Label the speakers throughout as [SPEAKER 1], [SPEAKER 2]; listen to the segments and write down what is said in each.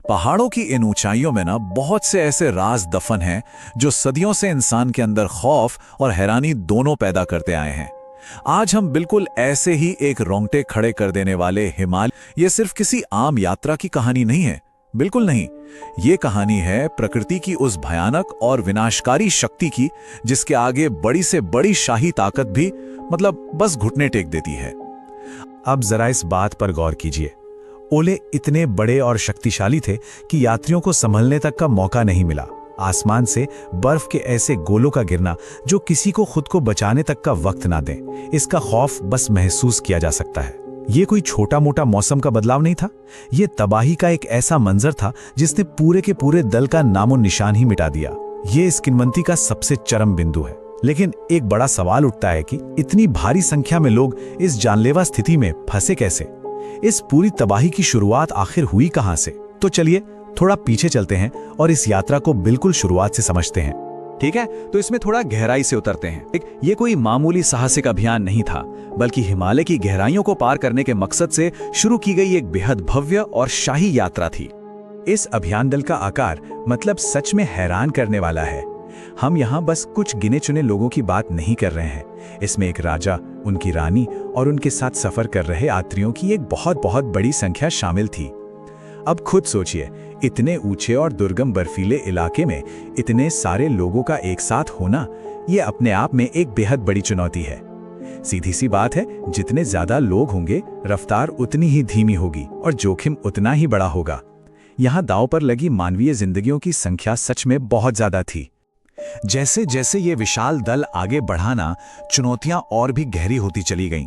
[SPEAKER 1] पहाड़ों की इन ऊंचाइयों में ना बहुत से ऐसे राज दफन हैं जो सदियों से इंसान के अंदर खौफ और हैरानी दोनों पैदा करते आए हैं। आज हम बिल्कुल ऐसे ही एक रोंगटे खड़े कर देने वाले हिमालय, ये सिर्फ किसी आम यात्रा की कहानी नहीं है, बिल्कुल नहीं। ये कहानी है प्रकृति की उस भयानक और विनाशकारी शक्ति की जिसके आगे बड़ी से बड़ी शाही ताकत भी बस घुटने टेक देती है।
[SPEAKER 2] अब जरा इस बात पर गौर कीजिए। ओले इतने बड़े और शक्तिशाली थे कि यात्रियों को संभलने तक का मौका नहीं मिला। आसमान से बर्फ के ऐसे गोलों का गिरना जो किसी को खुद को बचाने तक का वक्त ना दें, इसका खौफ बस महसूस किया जा सकता है। ये कोई छोटा मोटा मौसम का बदलाव नहीं था, ये तबाही का एक ऐसा मंजर था जिसने पूरे के पूरे दल का नामो निशान ही मिटा दिया। ये इस किंवदंती का सबसे चरम बिंदु है। लेकिन एक बड़ा सवाल उठता है कि इतनी भारी संख्या में लोग इस जानलेवा स्थिति में फंसे कैसे? इस पूरी तबाही की शुरुआत आखिर हुई कहां से? तो चलिए थोड़ा पीछे चलते हैं और इस यात्रा को बिल्कुल शुरुआत से समझते हैं।
[SPEAKER 1] ठीक है, तो इसमें थोड़ा गहराई से उतरते हैं। ये कोई मामूली साहसिक अभियान नहीं था, बल्कि हिमालय की गहराइयों को पार करने के मकसद से शुरू की गई एक बेहद भव्य और शाही यात्रा थी।
[SPEAKER 2] इस अभियान दल का आकार सच में हैरान करने वाला है। हम यहाँ बस कुछ गिने चुने लोगों की बात नहीं कर रहे हैं। इसमें एक राजा, उनकी रानी और उनके साथ सफर कर रहे यात्रियों की एक बहुत बहुत बड़ी संख्या शामिल थी। अब खुद सोचिए, इतने ऊंचे और दुर्गम बर्फीले इलाके में इतने सारे लोगों का एक साथ होना, ये अपने आप में एक बेहद बड़ी चुनौती है। सीधी सी बात है, जितने ज्यादा लोग होंगे रफ्तार उतनी ही धीमी होगी और जोखिम उतना ही बड़ा होगा। यहाँ दांव पर लगी मानवीय जिंदगियों की संख्या सच में बहुत ज्यादा थी। जैसे जैसे ये विशाल दल आगे बढ़ाना, चुनौतियां और भी गहरी होती चली गईं।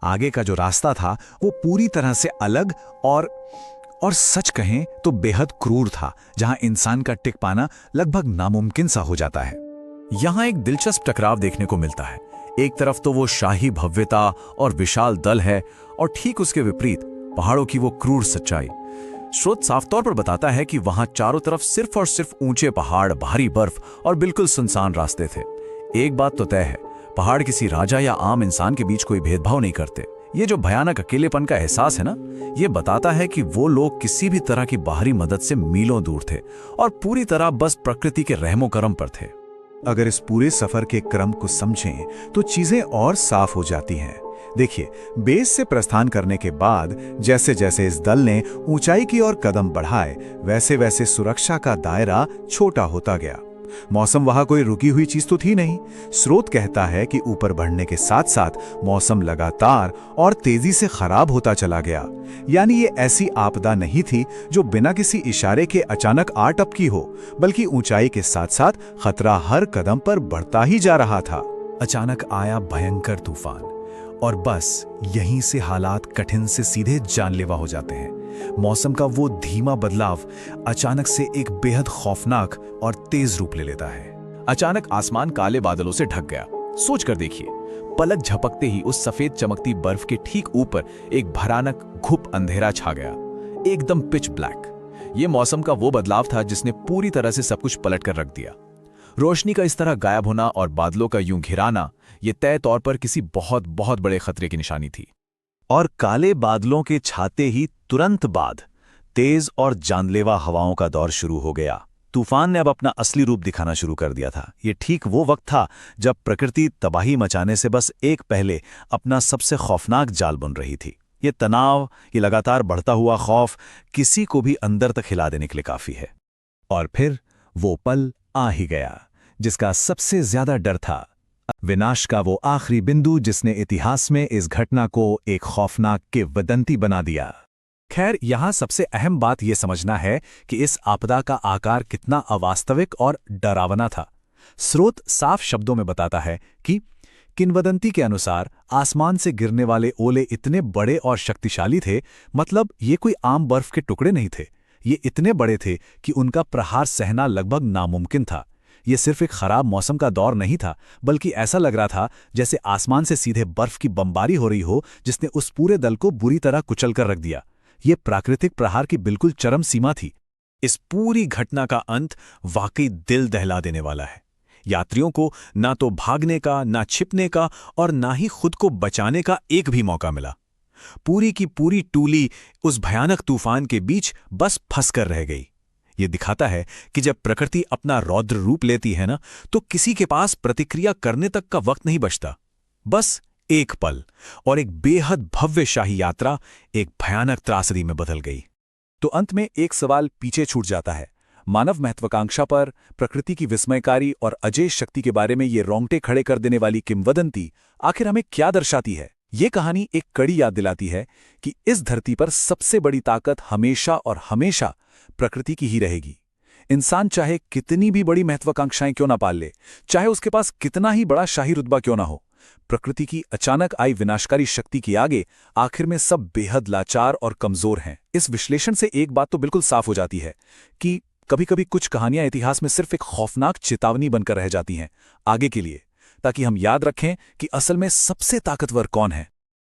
[SPEAKER 2] आगे का जो रास्ता था वो पूरी तरह से अलग और सच कहें तो बेहद क्रूर था, जहां इंसान का टिक पाना लगभग नामुमकिन सा हो जाता है।
[SPEAKER 1] यहां एक दिलचस्प टकराव देखने को मिलता है। एक तरफ तो वो शाही भव्यता और विशाल दल है, और ठीक उसके विपरीत पहाड़ों की वो क्रूर सच्चाई। स्रोत साफ तौर पर बताता है कि वहां चारों तरफ सिर्फ और सिर्फ ऊंचे पहाड़, भारी बर्फ और बिल्कुल सुनसान रास्ते थे। एक बात तो तय है, पहाड़ किसी राजा या आम इंसान के बीच कोई भेदभाव नहीं करते। ये जो भयानक अकेलेपन का एहसास है ना, ये बताता है कि वो लोग किसी भी तरह की बाहरी मदद से मीलों दूर थे और पूरी तरह बस प्रकृति के रहमो करम पर थे।
[SPEAKER 2] अगर इस पूरे सफर के क्रम को समझें तो चीजें और साफ हो जाती हैं। देखिए, बेस से प्रस्थान करने के बाद जैसे जैसे इस दल ने ऊंचाई की ओर कदम बढ़ाए, वैसे वैसे सुरक्षा का दायरा छोटा होता गया। मौसम वहां कोई रुकी हुई चीज तो थी नहीं। स्रोत कहता है कि ऊपर बढ़ने के साथ साथ मौसम लगातार और तेजी से खराब होता चला गया। यानी ये ऐसी आपदा नहीं थी जो बिना किसी इशारे के अचानक आ टपकी हो, बल्कि ऊंचाई के साथ साथ खतरा हर कदम पर बढ़ता ही जा रहा था।
[SPEAKER 1] अचानक आया भयंकर तूफान, और बस यहीं से हालात कठिन से सीधे जानलेवा हो जाते हैं। मौसम का वो धीमा बदलाव अचानक से एक बेहद खौफनाक और तेज रूप ले लेता है। अचानक आसमान काले बादलों से ढक गया। सोच कर देखिए, पलक झपकते ही उस सफेद चमकती बर्फ के ठीक ऊपर एक भयानक घुप अंधेरा छा गया, एकदम पिच ब्लैक। ये मौसम का वो बदलाव था जिसने पूरी तरह से सब कुछ पलट कर रख दिया। रोशनी का इस तरह गायब होना और बादलों का यूं घिराना, ये तय तौर पर किसी बहुत बहुत बड़े खतरे की निशानी थी।
[SPEAKER 2] और काले बादलों के छाते ही तुरंत बाद तेज और जानलेवा हवाओं का दौर शुरू हो गया। तूफान ने अब अपना असली रूप दिखाना शुरू कर दिया था। ये ठीक वो वक्त था जब प्रकृति तबाही मचाने से बस एक पहले अपना सबसे खौफनाक जाल बुन रही थी। ये तनाव, ये लगातार बढ़ता हुआ खौफ किसी को भी अंदर तक हिला देने के लिए काफी है। और फिर वो पल आ ही गया जिसका सबसे ज्यादा डर था, विनाश का वो आखिरी बिंदु जिसने इतिहास में इस घटना को एक खौफनाक किंवदंती बना दिया। खैर, यहां सबसे अहम बात यह समझना है कि इस आपदा का आकार कितना अवास्तविक और डरावना था। स्रोत साफ शब्दों में बताता है कि किंवदंती के अनुसार आसमान से गिरने वाले ओले इतने बड़े और शक्तिशाली थे, ये कोई आम बर्फ के टुकड़े नहीं थे। ये इतने बड़े थे कि उनका प्रहार सहना लगभग नामुमकिन था। ये सिर्फ एक खराब मौसम का दौर नहीं था, बल्कि ऐसा लग रहा था जैसे आसमान से सीधे बर्फ की बमबारी हो रही हो, जिसने उस पूरे दल को बुरी तरह कुचल कर रख दिया। ये प्राकृतिक प्रहार की बिल्कुल चरम सीमा थी। इस पूरी घटना का अंत वाकई दिल दहला देने वाला है। यात्रियों को ना तो भागने का, ना छिपने का और ना ही खुद को बचाने का एक भी मौका मिला।
[SPEAKER 1] पूरी की पूरी टूली उस भयानक तूफान के बीच बस फंसकर रह गई। ये दिखाता है कि जब प्रकृति अपना रौद्र रूप लेती है ना, तो किसी के पास प्रतिक्रिया करने तक का वक्त नहीं बचता। बस एक पल और एक बेहद भव्य शाही यात्रा एक भयानक त्रासदी में बदल गई। तो अंत में एक सवाल पीछे छूट जाता है। मानव महत्वाकांक्षा पर प्रकृति की विस्मयकारी और अजेय शक्ति के बारे में ये रोंगटे खड़े कर देने वाली किंवदंती आखिर हमें क्या दर्शाती है? ये कहानी एक कड़ी याद दिलाती है कि इस धरती पर सबसे बड़ी ताकत हमेशा और हमेशा प्रकृति की ही रहेगी। इंसान चाहे कितनी भी बड़ी महत्वाकांक्षाएं क्यों ना पाल ले, चाहे उसके पास कितना ही बड़ा शाही रुतबा क्यों ना हो, प्रकृति की अचानक आई विनाशकारी शक्ति के आगे आखिर में सब बेहद लाचार और कमजोर हैं। इस विश्लेषण से एक बात तो बिल्कुल साफ हो जाती है कि कभी-कभी कुछ कहानियां इतिहास में सिर्फ एक खौफनाक चेतावनी बनकर रह जाती हैं आगे के लिए, ताकि हम याद रखें कि असल में सबसे ताकतवर कौन है।